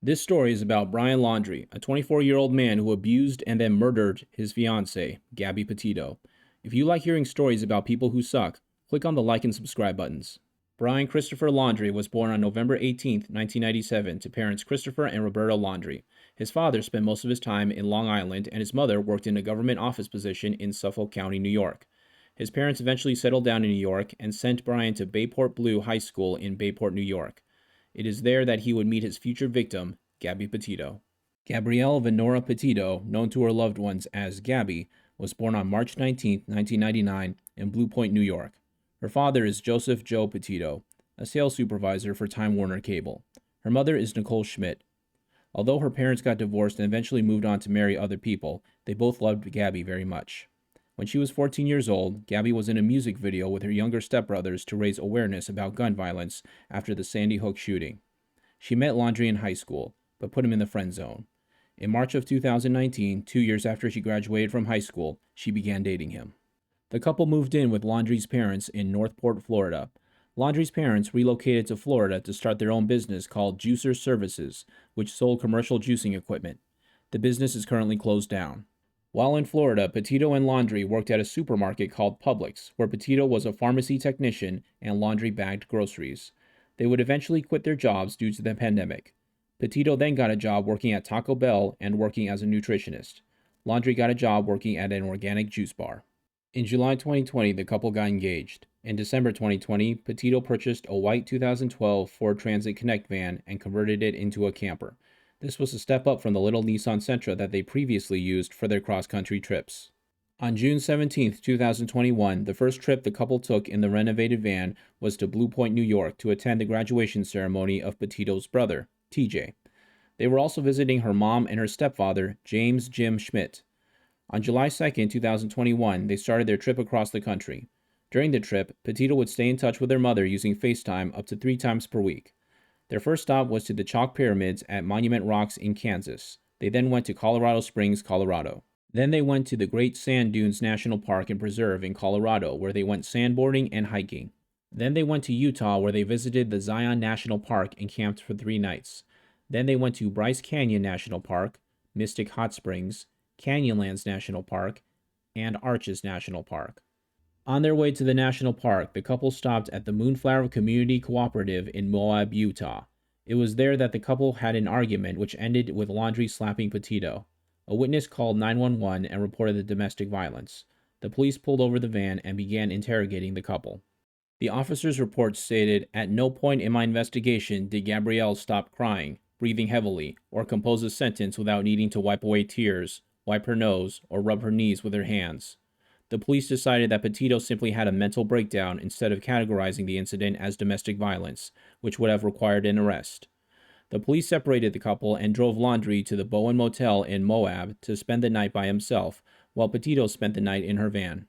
This story is about Brian Laundrie, a 24-year-old man who abused and then murdered his fiancée, Gabby Petito. If you like hearing stories about people who suck, click on the like and subscribe buttons. Brian Christopher Laundrie was born on November 18, 1997, to parents Christopher and Roberta Laundrie. His father spent most of his time in Long Island, and his mother worked in a government office position in Suffolk County, New York. His parents eventually settled down in New York and sent Brian to Bayport Blue High School in Bayport, New York. It is there that he would meet his future victim, Gabby Petito. Gabrielle Venora Petito, known to her loved ones as Gabby, was born on March 19, 1999, in Blue Point, New York. Her father is Joseph Joe Petito, a sales supervisor for Time Warner Cable. Her mother is Nicole Schmidt. Although her parents got divorced and eventually moved on to marry other people, they both loved Gabby very much. When she was 14 years old, Gabby was in a music video with her younger stepbrothers to raise awareness about gun violence after the Sandy Hook shooting. She met Laundrie in high school, but put him in the friend zone. In March of 2019, 2 years after she graduated from high school, she began dating him. The couple moved in with Laundrie's parents in Northport, Florida. Laundrie's parents relocated to Florida to start their own business called Juicer Services, which sold commercial juicing equipment. The business is currently closed down. While in Florida, Petito and Laundrie worked at a supermarket called Publix, where Petito was a pharmacy technician and Laundrie bagged groceries. They would eventually quit their jobs due to the pandemic. Petito then got a job working at Taco Bell and working as a nutritionist. Laundrie got a job working at an organic juice bar. In July 2020, the couple got engaged. In December 2020, Petito purchased a white 2012 Ford Transit Connect van and converted it into a camper. This was a step up from the little Nissan Sentra that they previously used for their cross-country trips. On June 17, 2021, the first trip the couple took in the renovated van was to Blue Point, New York to attend the graduation ceremony of Petito's brother, TJ. They were also visiting her mom and her stepfather, James Jim Schmidt. On July 2, 2021, they started their trip across the country. During the trip, Petito would stay in touch with their mother using FaceTime up to 3 times per week. Their first stop was to the Chalk Pyramids at Monument Rocks in Kansas. They then went to Colorado Springs, Colorado. Then they went to the Great Sand Dunes National Park and Preserve in Colorado, where they went sandboarding and hiking. Then they went to Utah, where they visited the Zion National Park and camped for 3 nights. Then they went to Bryce Canyon National Park, Mystic Hot Springs, Canyonlands National Park, and Arches National Park. On their way to the national park, the couple stopped at the Moonflower Community Cooperative in Moab, Utah. It was there that the couple had an argument which ended with Laundrie slapping Petito. A witness called 911 and reported the domestic violence. The police pulled over the van and began interrogating the couple. The officer's report stated, "At no point in my investigation did Gabrielle stop crying, breathing heavily, or compose a sentence without needing to wipe away tears, wipe her nose, or rub her knees with her hands." The police decided that Petito simply had a mental breakdown instead of categorizing the incident as domestic violence, which would have required an arrest. The police separated the couple and drove Laundrie to the Bowen Motel in Moab to spend the night by himself, while Petito spent the night in her van.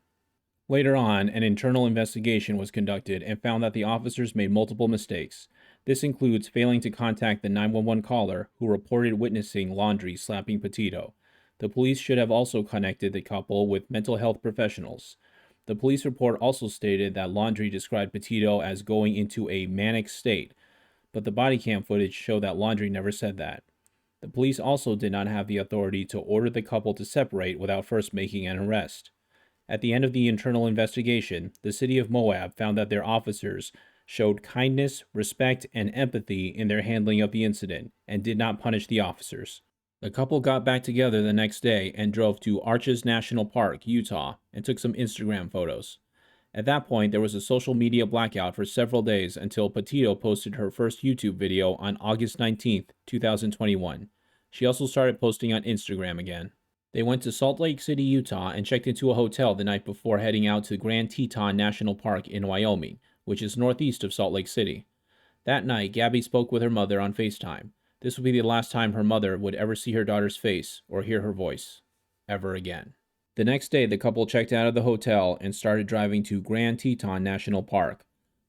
Later on, an internal investigation was conducted and found that the officers made multiple mistakes. This includes failing to contact the 911 caller who reported witnessing Laundrie slapping Petito. The police should have also connected the couple with mental health professionals. The police report also stated that Laundrie described Petito as going into a manic state, but the body cam footage showed that Laundrie never said that. The police also did not have the authority to order the couple to separate without first making an arrest. At the end of the internal investigation, the city of Moab found that their officers showed kindness, respect, and empathy in their handling of the incident and did not punish the officers. The couple got back together the next day and drove to Arches National Park, Utah, and took some Instagram photos. At that point, there was a social media blackout for several days until Petito posted her first YouTube video on August 19, 2021. She also started posting on Instagram again. They went to Salt Lake City, Utah, and checked into a hotel the night before heading out to Grand Teton National Park in Wyoming, which is northeast of Salt Lake City. That night, Gabby spoke with her mother on FaceTime. This would be the last time her mother would ever see her daughter's face or hear her voice, ever again. The next day, the couple checked out of the hotel and started driving to Grand Teton National Park.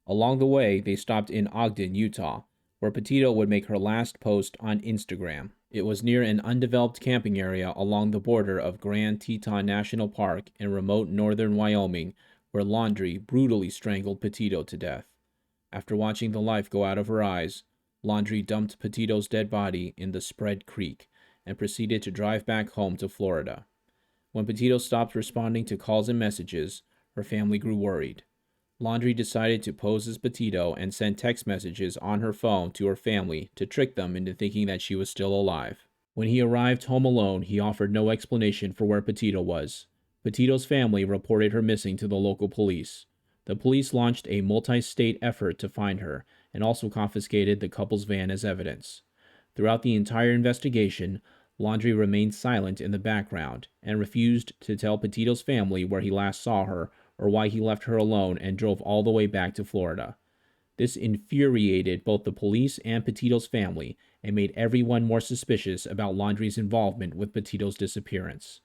Along the way, they stopped in Ogden, Utah, where Petito would make her last post on Instagram. It was near an undeveloped camping area along the border of Grand Teton National Park in remote northern Wyoming, where Laundrie brutally strangled Petito to death. After watching the life go out of her eyes, Laundrie dumped Petito's dead body in the Spread Creek and proceeded to drive back home to Florida. When Petito stopped responding to calls and messages, her family grew worried. Laundrie decided to pose as Petito and send text messages on her phone to her family to trick them into thinking that she was still alive. When he arrived home alone, he offered no explanation for where Petito was. Petito's family reported her missing to the local police. The police launched a multi-state effort to find her and also confiscated the couple's van as evidence. Throughout the entire investigation, Laundrie remained silent in the background and refused to tell Petito's family where he last saw her or why he left her alone and drove all the way back to Florida. This infuriated both the police and Petito's family and made everyone more suspicious about Laundrie's involvement with Petito's disappearance.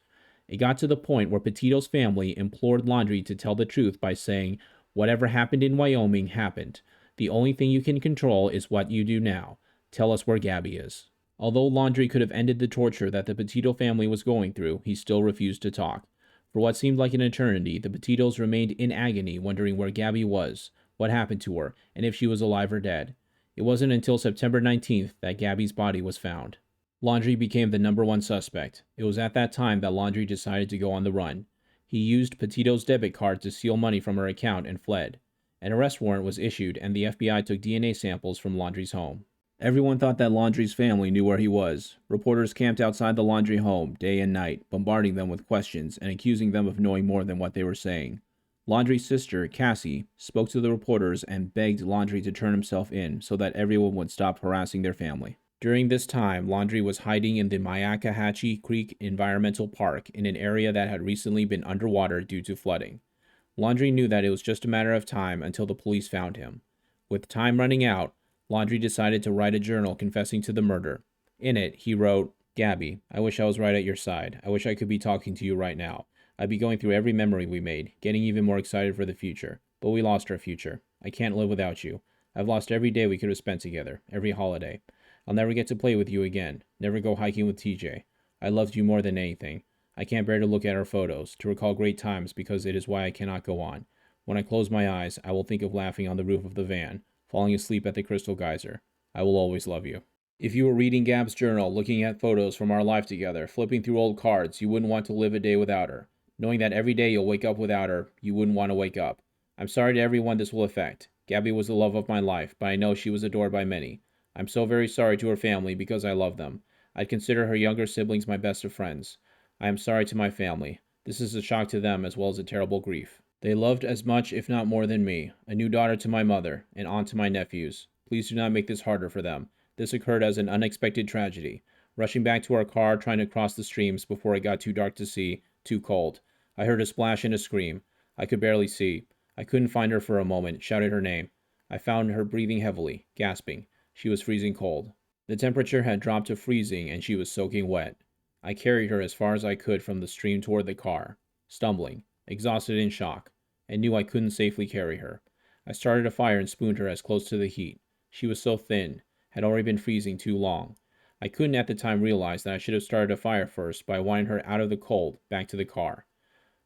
It got to the point where Petito's family implored Laundrie to tell the truth by saying, "Whatever happened in Wyoming happened. The only thing you can control is what you do now. Tell us where Gabby is." Although Laundrie could have ended the torture that the Petito family was going through, he still refused to talk. For what seemed like an eternity, the Petitos remained in agony, wondering where Gabby was, what happened to her, and if she was alive or dead. It wasn't until September 19th that Gabby's body was found. Laundrie became the #1 suspect. It was at that time that Laundrie decided to go on the run. He used Petito's debit card to steal money from her account and fled. An arrest warrant was issued, and the FBI took DNA samples from Laundrie's home. Everyone thought that Laundrie's family knew where he was. Reporters camped outside the Laundrie home day and night, bombarding them with questions and accusing them of knowing more than what they were saying. Laundrie's sister, Cassie, spoke to the reporters and begged Laundrie to turn himself in so that everyone would stop harassing their family. During this time, Laundrie was hiding in the Myakkahatchee Creek Environmental Park in an area that had recently been underwater due to flooding. Laundrie knew that it was just a matter of time until the police found him. With time running out, Laundrie decided to write a journal confessing to the murder. In it, he wrote, "Gabby, I wish I was right at your side. I wish I could be talking to you right now. I'd be going through every memory we made, getting even more excited for the future. But we lost our future. I can't live without you. I've lost every day we could have spent together, every holiday. I'll never get to play with you again, never go hiking with TJ. I loved you more than anything. I can't bear to look at our photos, to recall great times because it is why I cannot go on. When I close my eyes, I will think of laughing on the roof of the van, falling asleep at the Crystal Geyser. I will always love you." If you were reading Gab's journal, looking at photos from our life together, flipping through old cards, you wouldn't want to live a day without her. Knowing that every day you'll wake up without her, you wouldn't want to wake up. I'm sorry to everyone this will affect. Gabby was the love of my life, but I know she was adored by many. I'm so very sorry to her family because I love them. I'd consider her younger siblings my best of friends. I am sorry to my family. This is a shock to them as well as a terrible grief. They loved as much, if not more than me, a new daughter to my mother, an aunt to my nephews. Please do not make this harder for them. This occurred as an unexpected tragedy. Rushing back to our car, trying to cross the streams before it got too dark to see, too cold. I heard a splash and a scream. I could barely see. I couldn't find her for a moment, shouted her name. I found her breathing heavily, gasping. She was freezing cold. The temperature had dropped to freezing and she was soaking wet. I carried her as far as I could from the stream toward the car, stumbling, exhausted in shock. I knew I couldn't safely carry her. I started a fire and spooned her as close to the heat. She was so thin, had already been freezing too long. I couldn't at the time realize that I should have started a fire first by wanting her out of the cold, back to the car.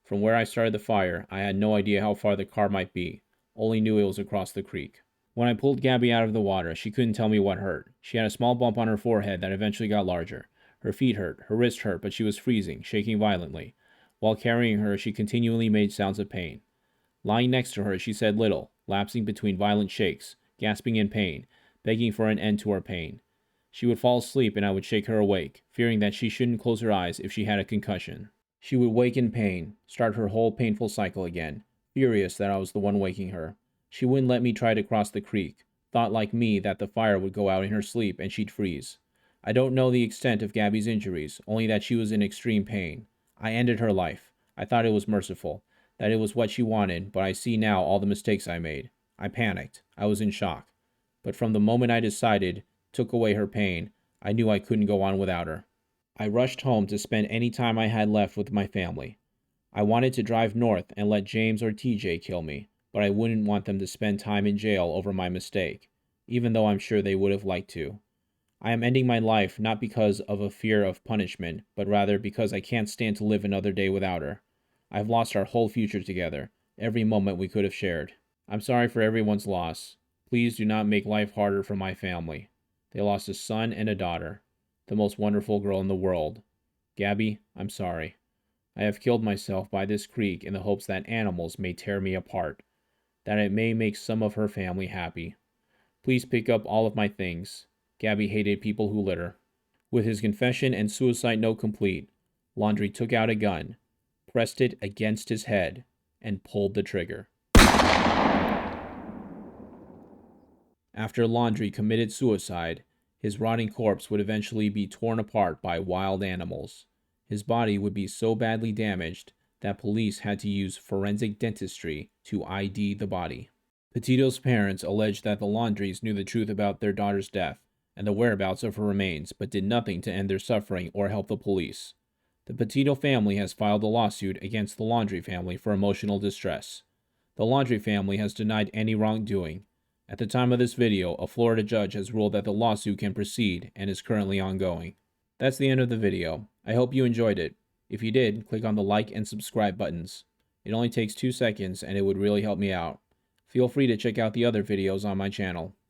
From where I started the fire, I had no idea how far the car might be, only knew it was across the creek. When I pulled Gabby out of the water, she couldn't tell me what hurt. She had a small bump on her forehead that eventually got larger. Her feet hurt, her wrist hurt, but she was freezing, shaking violently. While carrying her, she continually made sounds of pain. Lying next to her, she said little, lapsing between violent shakes, gasping in pain, begging for an end to her pain. She would fall asleep and I would shake her awake, fearing that she shouldn't close her eyes if she had a concussion. She would wake in pain, start her whole painful cycle again, furious that I was the one waking her. She wouldn't let me try to cross the creek, thought like me that the fire would go out in her sleep and she'd freeze. I don't know the extent of Gabby's injuries, only that she was in extreme pain. I ended her life. I thought it was merciful, that it was what she wanted, but I see now all the mistakes I made. I panicked. I was in shock. But from the moment I decided, took away her pain, I knew I couldn't go on without her. I rushed home to spend any time I had left with my family. I wanted to drive north and let James or TJ kill me, but I wouldn't want them to spend time in jail over my mistake, even though I'm sure they would have liked to. I am ending my life not because of a fear of punishment, but rather because I can't stand to live another day without her. I've lost our whole future together, every moment we could have shared. I'm sorry for everyone's loss. Please do not make life harder for my family. They lost a son and a daughter, the most wonderful girl in the world. Gabby, I'm sorry. I have killed myself by this creek in the hopes that animals may tear me apart, that it may make some of her family happy. Please pick up all of my things. Gabby hated people who litter. With his confession and suicide note complete, Laundrie took out a gun, pressed it against his head, and pulled the trigger. After Laundrie committed suicide, his rotting corpse would eventually be torn apart by wild animals. His body would be so badly damaged that police had to use forensic dentistry to ID the body. Petito's parents alleged that the Laundries knew the truth about their daughter's death and the whereabouts of her remains, but did nothing to end their suffering or help the police. The Petito family has filed a lawsuit against the Laundrie family for emotional distress. The Laundrie family has denied any wrongdoing. At the time of this video, a Florida judge has ruled that the lawsuit can proceed and is currently ongoing. That's the end of the video. I hope you enjoyed it. If you did, click on the like and subscribe buttons. It only takes 2 seconds and it would really help me out. Feel free to check out the other videos on my channel.